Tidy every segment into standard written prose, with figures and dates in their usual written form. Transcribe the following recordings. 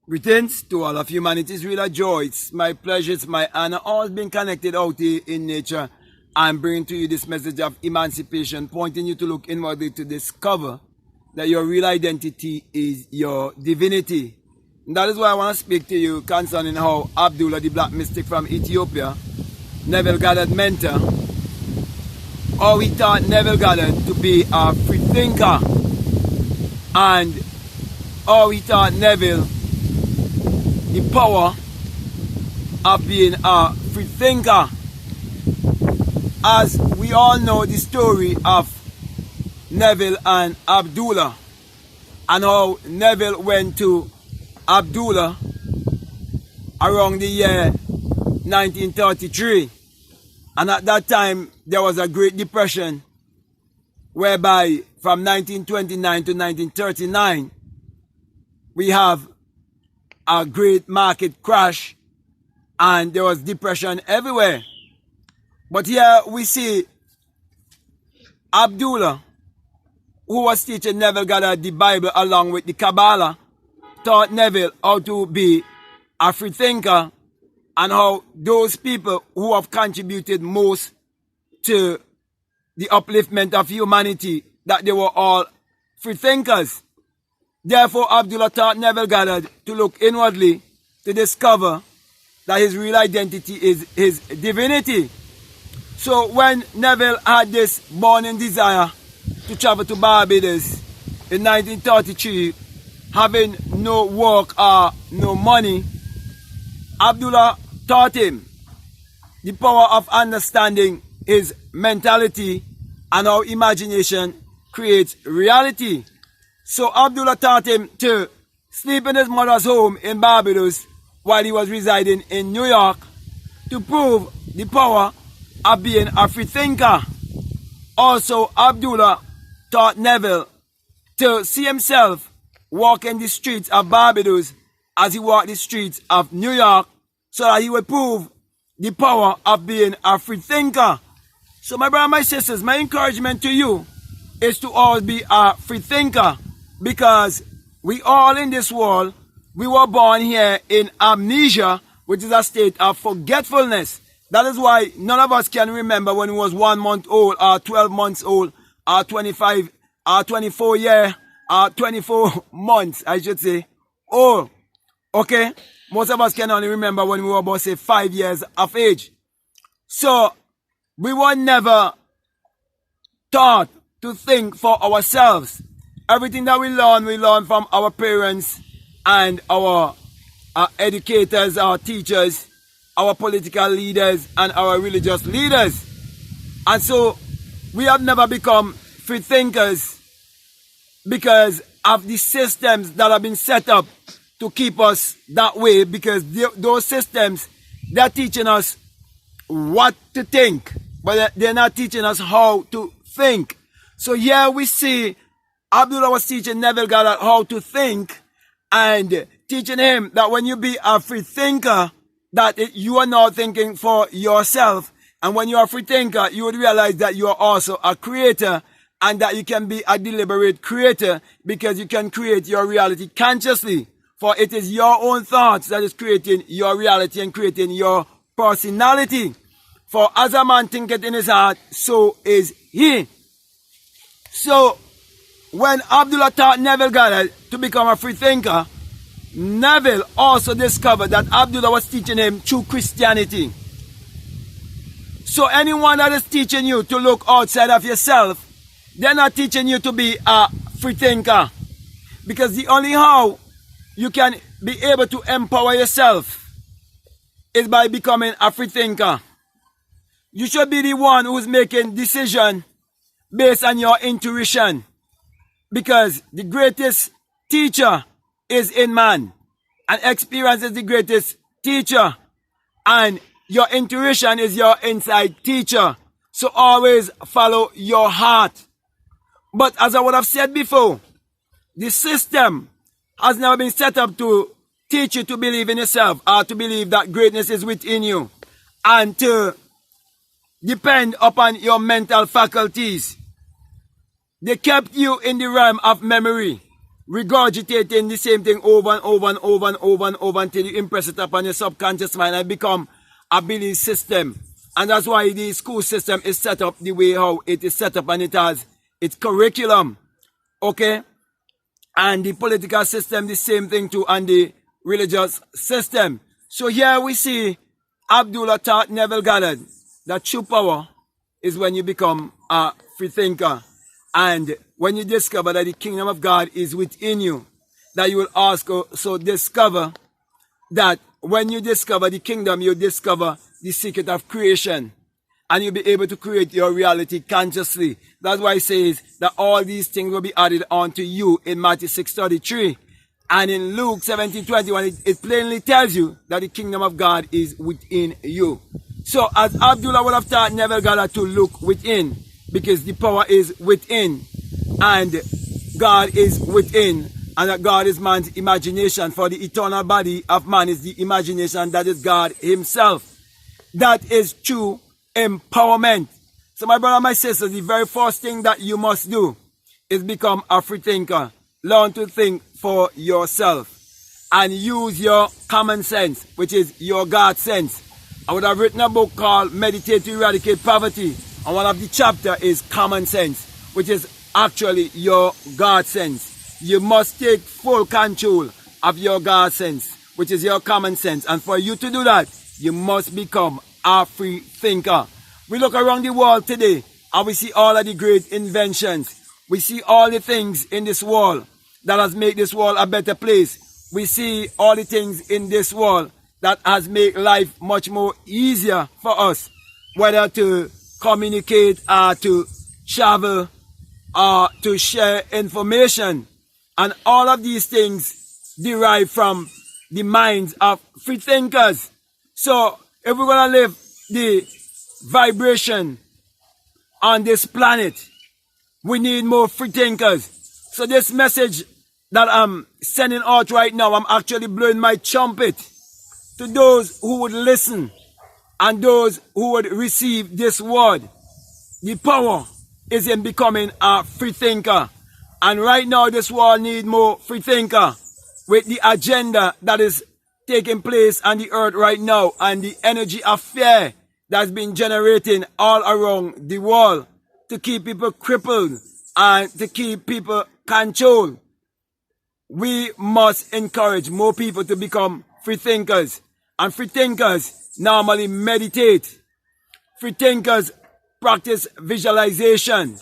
Greetings to all of humanity. It's really a joy. It's my pleasure. It's my honor. All being connected out here in nature. I'm bringing to you this message of emancipation, pointing you to look inwardly to discover that your real identity is your divinity. And that is why I want to speak to you concerning how Abdullah, the black mystic from Ethiopia, Neville Goddard mentor, how he taught Neville Goddard to be a free thinker, and how he taught Neville the power of being a free thinker. As we all know the story of Neville and Abdullah, and how Neville went to Abdullah around the year 1933, and at that time there was a Great Depression, whereby from 1929 to 1939 we have a great market crash and there was depression everywhere. But here we see Abdullah, who was teaching Neville Goddard the Bible along with the Kabbalah, taught Neville how to be a free thinker, and how those people who have contributed most to the upliftment of humanity, that they were all free thinkers. Therefore, Abdullah taught Neville Goddard to look inwardly to discover that his real identity is his divinity. So when Neville had this burning desire to travel to Barbados in 1933, having no work or no money, Abdullah taught him the power of understanding his mentality and how imagination creates reality. So Abdullah taught him to sleep in his mother's home in Barbados while he was residing in New York, to prove the power of being a free thinker. Also, Abdullah taught Neville to see himself walking the streets of Barbados as he walked the streets of New York, so that he would prove the power of being a free thinker. So my brothers and my sisters, my encouragement to you is to always be a free thinker, because we all in this world, we were born here in amnesia, which is a state of forgetfulness. That is why none of us can remember when we was 1 month old, or 12 months old, or 25, or 24 years, or 24 months, I should say, old. Okay? Most of us can only remember when we were about, say, 5 years of age. So, we were never taught to think for ourselves. Everything that we learn from our parents and our educators, our teachers, our political leaders, and our religious leaders. And so, we have never become free thinkers because of the systems that have been set up to keep us that way, because those systems, they're teaching us what to think, but they're not teaching us how to think. So here we see Abdullah was teaching Neville Goddard how to think, and teaching him that when you be a free thinker, that you are not thinking for yourself. And when you are a free thinker, you would realize that you are also a creator, and that you can be a deliberate creator, because you can create your reality consciously. For it is your own thoughts that is creating your reality and creating your personality. For as a man thinketh in his heart, so is he. So, when Abdullah taught Neville Goddard to become a free thinker, Neville also discovered that Abdullah was teaching him through Christianity. So anyone that is teaching you to look outside of yourself, they're not teaching you to be a free thinker. Because the only how you can be able to empower yourself is by becoming a free thinker. You should be the one who's making decisions based on your intuition. Because the greatest teacher is in man. And experience is the greatest teacher. And your intuition is your inside teacher. So always follow your heart. But as I would have said before, the system has never been set up to teach you to believe in yourself, or to believe that greatness is within you, and to depend upon your mental faculties. They kept you in the realm of memory. regurgitating the same thing over and over and over and over and over until you impress it upon your subconscious mind and become a belief system. And that's why the school system is set up the way how it is set up, and it has its curriculum. Okay? And the political system, the same thing too, and the religious system. So here we see Abdullah taught Neville Goddard that true power is when you become a free thinker. And when you discover that the kingdom of God is within you, that you will also discover that when you discover the kingdom, you discover the secret of creation. And you'll be able to create your reality consciously. That's why it says that all these things will be added onto you in Matthew 6:33. And in Luke 17:21, it plainly tells you that the kingdom of God is within you. So as Abdullah would have taught Neville Goddard to look within, because the power is within, and God is within, and that God is man's imagination. For the eternal body of man is the imagination that is God himself. That is true empowerment. So my brother and my sister, the very first thing that you must do is become a free thinker. Learn to think for yourself and use your common sense, which is your God sense. I would have written a book called Meditate to Eradicate Poverty, and one of the chapters is common sense, which is actually your God sense. You must take full control of your God sense, which is your common sense. And for you to do that, you must become a free thinker. We look around the world today and we see all of the great inventions. We see all the things in this world that has made this world a better place. We see all the things in this world that has made life much more easier for us, whether to communicate or to travel or to share information. And all of these things derive from the minds of free thinkers. So if we're going to live the vibration on this planet, we need more free thinkers. So this message that I'm sending out right now, I'm actually blowing my trumpet to those who would listen and those who would receive this word. The power is in becoming a free thinker. And right now this world needs more free thinker with the agenda that is taking place on the earth right now, and the energy of fear that's been generating all around the world to keep people crippled and to keep people controlled. We must encourage more people to become free thinkers. And free thinkers normally meditate. Free thinkers practice visualization.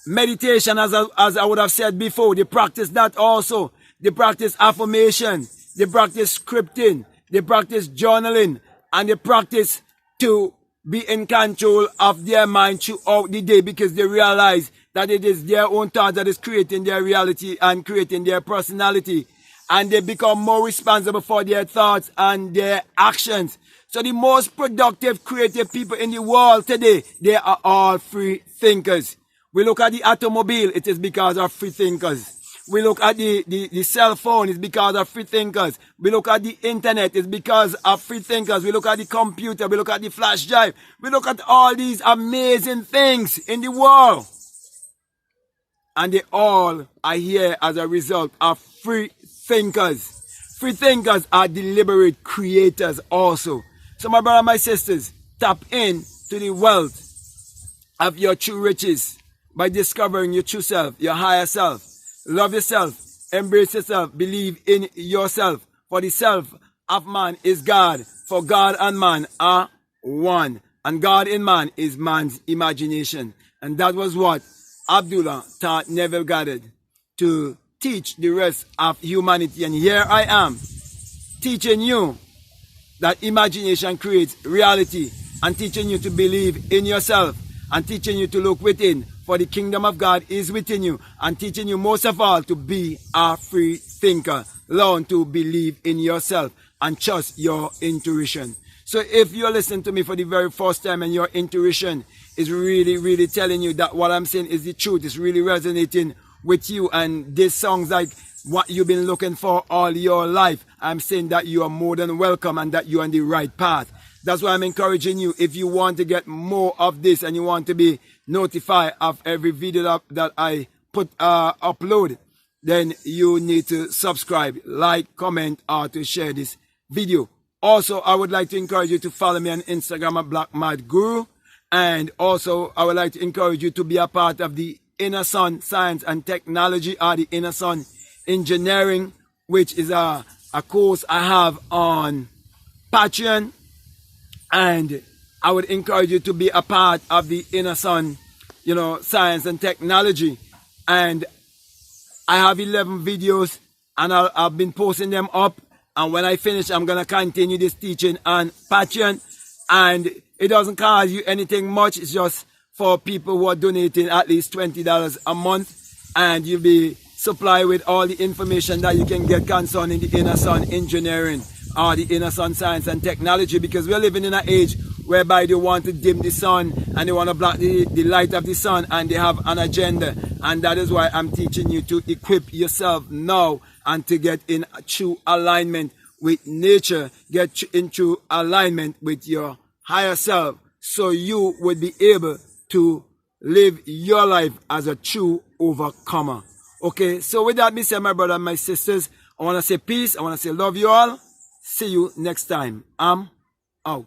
Meditation, as I would have said before, they practice that also. They practice affirmation. They practice scripting, they practice journaling, and they practice to be in control of their mind throughout the day, because they realize that it is their own thought that is creating their reality and creating their personality. And they become more responsible for their thoughts and their actions. So the most productive, creative people in the world today, they are all free thinkers. We look at the automobile, it is because of free thinkers. We look at the cell phone, it's because of free thinkers. We look at the internet, it's because of free thinkers. We look at the computer, we look at the flash drive. We look at all these amazing things in the world. And they all are here as a result of free thinkers. Free thinkers are deliberate creators also. So my brother and my sisters, tap in to the wealth of your true riches by discovering your true self, your higher self. Love yourself, embrace yourself, believe in yourself. For the self of man is God, for God and man are one. And God in man is man's imagination. And that was what Abdullah taught Neville Goddard to teach the rest of humanity. And here I am, teaching you that imagination creates reality, and teaching you to believe in yourself, and teaching you to look within, for the kingdom of God is within you, and teaching you most of all to be a free thinker. Learn to believe in yourself and trust your intuition. So if you're listening to me for the very first time and your intuition is really telling you that what I'm saying is the truth, it's really resonating with you, and this sounds like what you've been looking for all your life, I'm saying that you are more than welcome and that you're on the right path. That's why I'm encouraging you, if you want to get more of this and you want to be notified of every video that I upload, then you need to subscribe, like, comment, or to share this video. Also, I would like to encourage you to follow me on Instagram at Black Mad Guru. And also, I would like to encourage you to be a part of the Inner Sun Science and Technology, or the Inner Sun Engineering, which is a course I have on Patreon. And I would encourage you to be a part of the Inner Sun, Science and Technology. And I have 11 videos, and I've been posting them up. And when I finish, I'm going to continue this teaching on Patreon. And it doesn't cost you anything much. It's just for people who are donating at least $20 a month. And you'll be supplied with all the information that you can get concerning the Inner Sun Engineering or the Inner Sun Science and Technology. Because we're living in an age whereby they want to dim the sun and they want to block the light of the sun, and they have an agenda. And that is why I'm teaching you to equip yourself now and to get in true alignment with nature, get in true alignment with your higher self, so you would be able to live your life as a true overcomer. Okay, so with that, me say, my brother and my sisters, I want to say peace, I want to say love you all. See you next time. I'm out.